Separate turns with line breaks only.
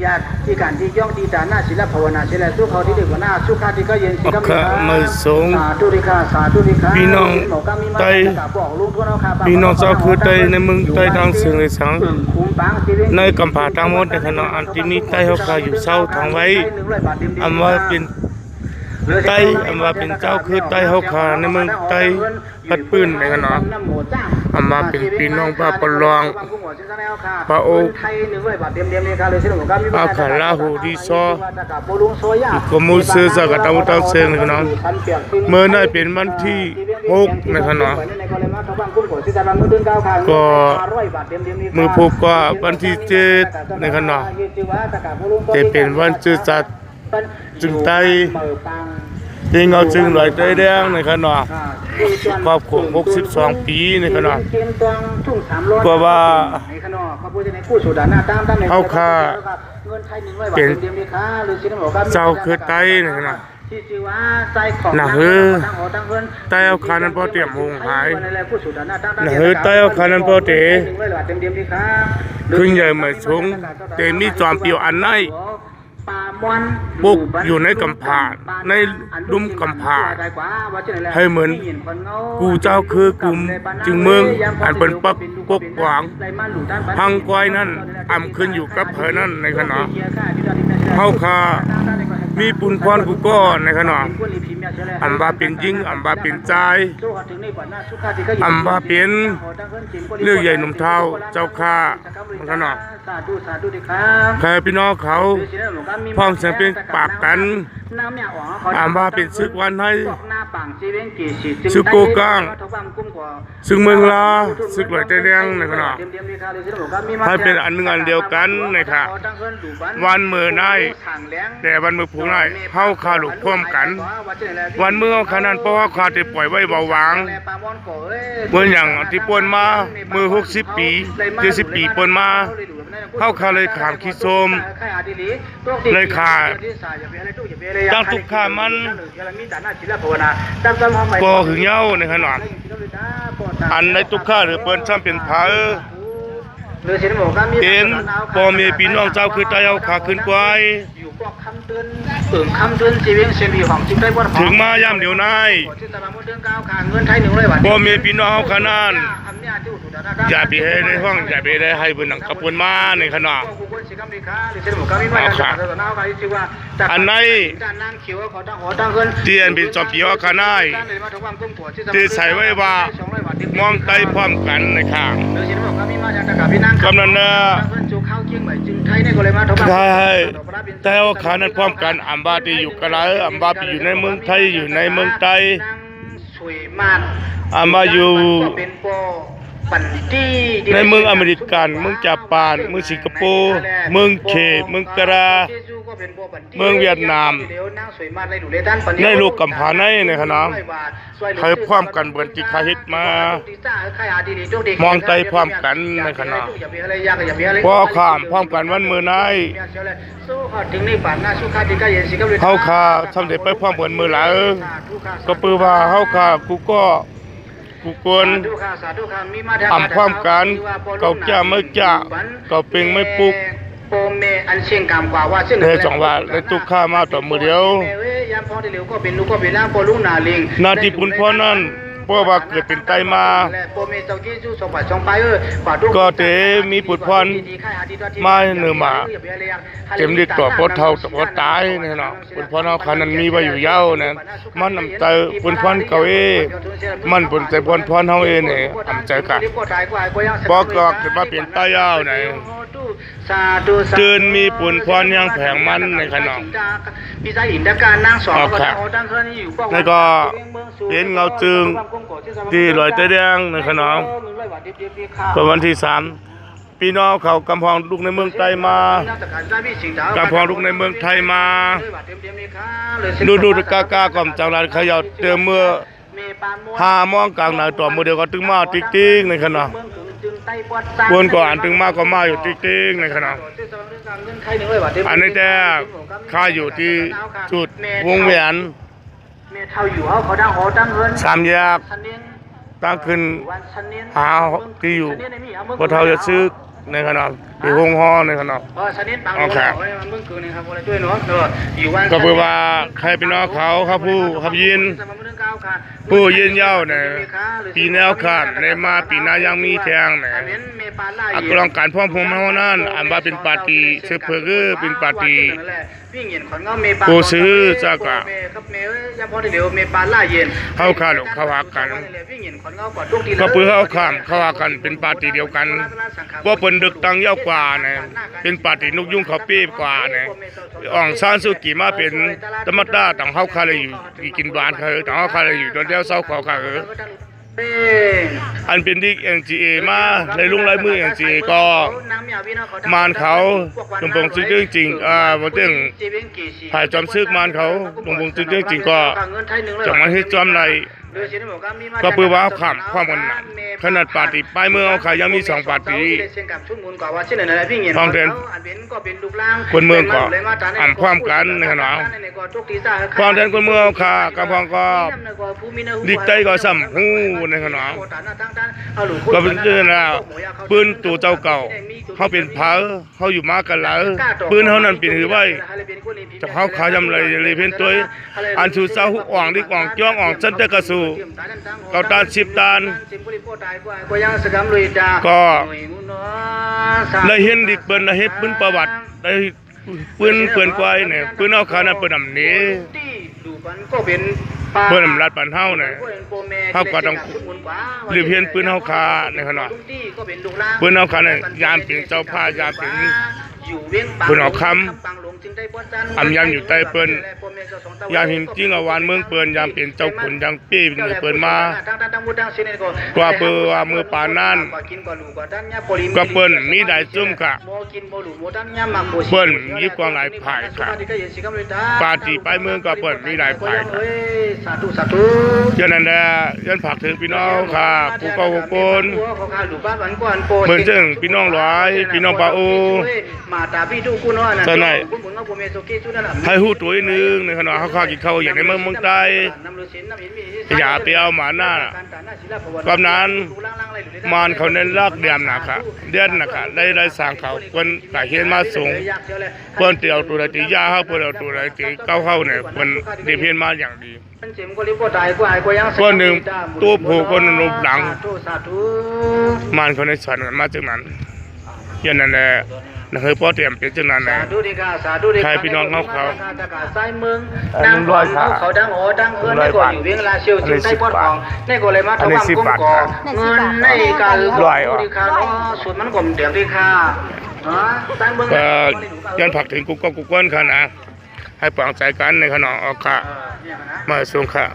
ญาติที่การที่ย่องที่ดานาศิลปภาวนาศิลปสุขเขาที่ดีกว่าหน้าสุขาที่ก็เย็นสิครับสาธุดิค่ะสาธุดิค่ะ
พี่น้องไตพี่น้องเจ้าคือไตในเมืองไตทางเสียงในสังในกำผาทั้งหมดในขณะอันที่มีไตเขาขาอยู่เศร้าทางไว้อำว่าเป็นไตอำว่าเป็นเจ้าคือไตเขาขาในเมืองไตปัดปืนในขณะอำว่าเป็นพี่น้องพระปรองพระโออาขาลาหูดีซอกมูซื้อสักตะวันตกเสียงในขณะเมื่อได้เป็นวันที่6ในขณะก็มือพบว่าวันที่7ในขณะจะเป็นวันจืดจัดจึงไตที่เงาจึงหลอยเตยแดงในขณะครอบครัว62 ปีในขณะก็ว่าเขาค่าเป็นเจ้าคือไตในขณะน่ะเฮ้อไตเอาคานั้นพอเตรียมหงหายน่ะเฮ้อไตเอาคานั้นพอเตขึ้นใหญ่เหมือนชงแต่มีจอมเปียวอันไหนปุกอยู่ในกำผาในลุ่มกำผาให้เหมือนกูเจ้าคือกลุ่มจึงเมืองอันเป็นปักปกหวังพังควายนั่นอ่ำขึ้นอยู่กับเผยนั่นในขณะเฮาคามีปุนพรกูก็ในขณะอันว่าเป็นยิ่งอันว่าเป็นใจอันว่าเป็นเรื่องใหญ่หนุ่มเท้าเจ้าข้าในขณะใครพี่น้องเขาพ้องเสียงเป็นปากกันอันว่าเป็นซึกวันให้ซึกโกก้างซึกเมืองลาซึกหลอยเตยแดงในขณะให้เป็นอันหนึ่งอันเดียวกันนะครับวันเมื่อได้แต่วันเมื่อผู้ได้เฮาคาหลุกพร้อมกันวันเมื่อขนาดเพราะว่าคาที่ปล่อยไว้เบาหวางเมื่ออย่างที่ปนมามือ60 ปี70 ปีปนมาเฮาคาเลยขามขี้โซมเลยขาตั้งทุกขามันก็หึงเย้าในขนาดอันในทุกขาหรือเปิ้นซ้ำเป็นผาเป็นพ่อแม่พี่น้องเจ้าคือไตเอาขาขึ้นกวายถึงมาย่ำเดี๋ยวนายพ่อแม่พี่น้องขนาดอย่าไปให้ได้ห้องอย่าไปได้ให้บนหนังกระปุนมาในขนาดอันไหนเตียนเป็นจอมปีว่าขนาดที่ใส่ไว้ว่ามองไตพร้อมกันในข้างกำนันนะใช่แต่ว่าขานั้นพร้อมกันอัมบาตีอยู่กันแล้วอัมบาปีอยู่ในเมืองไทยอยู่ในเมืองไทยอัมบาอยู่ในเมืองอเมริกันเมืองญี่ปุ่นเมืองสิงคโปร์เมืองเขเมืองกราเมืองเวียดนามในลูกกำพร้าในขณะเคยพร้อมกันเบือนที่ขาฮิตมามองใจพร้อมกันในขณะพอข้ามพร้อมกันวันมือในเฮาขาทำได้ไปพร้อมกันมือหลายก็ปือว่าเฮาขากูกวนอ่ำพร้อมกันเก่าจ้าไม่จ้าเก่าเป่งไม่ปุกในสองว่าในตุกข้ามาต่อมือเดียวนาทีปุนพ่อนั้นเพราะว่าเกิดเป็นไตมาก็เตมีปุนพรมาเนื้อมาเต็มดิต่อปอดเท่าต่อปอดตายนี่เนาะปุนพรเอาขานั้นมีไว้อยู่ยาวนะมันนำใจปุนพรเก่ามันปุนใจปุนพรเฮาเนี่ยนำใจกันพอก็เกิดมาเป็นตายาวเนี่ยตื่นมีปุนพรยังแผงมันในขนมแล้วก็เป็นเงาจึงที่ลอยเตยแดงในขนมก็วันที่3พี่น้องเขากำพองลูกในเมืองไทยมากำพองลูกในเมืองไทยมาดูกากากล่อมจังหวัดขยอดเติมเมื่อ5 โมงกลางหนาต่อมือเดียวก็ตึงมาติ๊กในขนมปนก่อนถึงมากก็มาอยู่ติ๊กในขณะอันนี้แต่ข้าอยู่ที่จุดวงเวียน3 แยกตั้งขึ้นหาที่อยู่พอเท่าจะซื้อในขณะ ที่ห้องห้อในขนม
ชนิดบางโลกไว้มันเมื่อคืนนี่ครับคนละช่วยเนาะอยู่วัน
ก็เพื่อว่าใครเป็นน้องเขาครับผู้ยินผู้ยินเย้าเนี่ยปีแนวขาดในมาปีหน้ายังมีแทงเนี่ยอักลองการพ่อผมเฮานั้นอันว่าเป็นปาร์ตี้เสือเพื่อคือเป็นปาร์ตี้ผู้ซื้อจากก็เฮาขาดเขาหากันก็เพื่อเฮาข้ามเขาหากันเป็นปาร์ตี้เดียวกันว่าเปิ้นดึกตังยาวกว่าเนี่ยเป็นปาร์ตี้นกยุงเขาปีกว่าเนี่ยอ่องซานสุกิมาเป็นธรรมดาต่างเฮาคาเลยอยู่กินบ้านเขาต่างเฮาคาเลยอยู่ตอนเดียวเศร้าเขาค่ะอันเป็นดิก NGA มาในลุงลายมือ NGA ก็มานเขาลงปงซึ่งเรื่องจริงบ่ถึงภายจอมซึกมานเขาลงปงซึ่งเรื่องจริงก็จะมาให้จอมในก็เพื่อว่าความกันขนาดปาร์ตี้ป้ายเมืองเอาค่ะยังมี2ปาร์ตี้ท้องเดินคนเมืองก็อ่ำความกันในขณะความเดินคนเมืองเอาค่ะกำพองก็ดิกใจก็ซ้ำหูในขณะก็เป็นเรื่องแล้วปืนตัวเจ้าเก่าเขาเป็นเผาเขาอยู่มากันแล้วปืนเขานั้นเป็นหือไว้จะเขาขายำไรเลยเพ่นตัวอันชูเศร้าอ่องดิกอ่องจ้องอ่องฉันจะกระสูเกาตาน10ตานก็ได้เห็นดิกเปิ้นได้เฮ็ดปืนประวัติได้ปืนเปิ้นกวายเนี่ยปืนเอาขานั้นเปิ้นนำนี้เปิ้นรัดปันเฮาเนี่ยเฮาก็ต้องหรือเพียนปืนเฮาขาในขณะปืนเฮาขาเนี่ยยามเป็นเจ้าผ้ายามเป็นปืนเอาคำอำยังอยู่ใต้เปิ้นยามหิมจริงเอาวานเมืองเปิ้นยามเป็นเจ้าขุนยังปี้เนื้อเปิ้นมากว่าเปิ้นว่ามือปานนั้นก็เปิ้นมีได้ซุ่มค่ะเปิ้นมีกว่าหลายภายค่ะปาร์ตี้ไปเมืองก็เปิ้นมีหลายภายค่ะฉะนั้นน่ะยันฝากถึงพี่น้องค่ะผู้เก่าผู้คนเหมือนซึ่งพี่น้องหลายพี่น้องปาโอฉะนั้นให้ฮู้ตัวนึงในขณะเฮาข้ากินข้าวอย่างในเมืองใต้อย่าไปเอาหมาหน้าความนั้นมานเขาเน้นลากเดือนนะคะเดือนนะคะได้สร้างเขาเพิ่นตาเฮียนมาสูงเพิ่นเตียวตัวใดตียาเฮาเพิ่นเอาตัวใดตีเก้าเฮาเนี่ยเพิ่นได้เพียนมาอย่างดีคนหนึ่งตัวผู้คนรูปหลังมันเขาในสันกันมาจากนั้นอย่างนั้นแหละนั่นคือพ่อเตรียมเป็นจากนั้นแหละใครพี่น้องเขานั่งร้อยขาเขาดังโอ้ดังเอิ้นในก่อนอยู่เวียงลาเชียวจึงใต้ปอดของในก่อนเลยมาทำความกุ้งก่อเงินในการร้อยดีค่ะเนาะส่วนมันกลมเดียวดีค่ะยันผักถึงกุ๊กก้อนค่ะนะให้ปลอดใจกันในขณะออกค่ะมาส่งค่ะ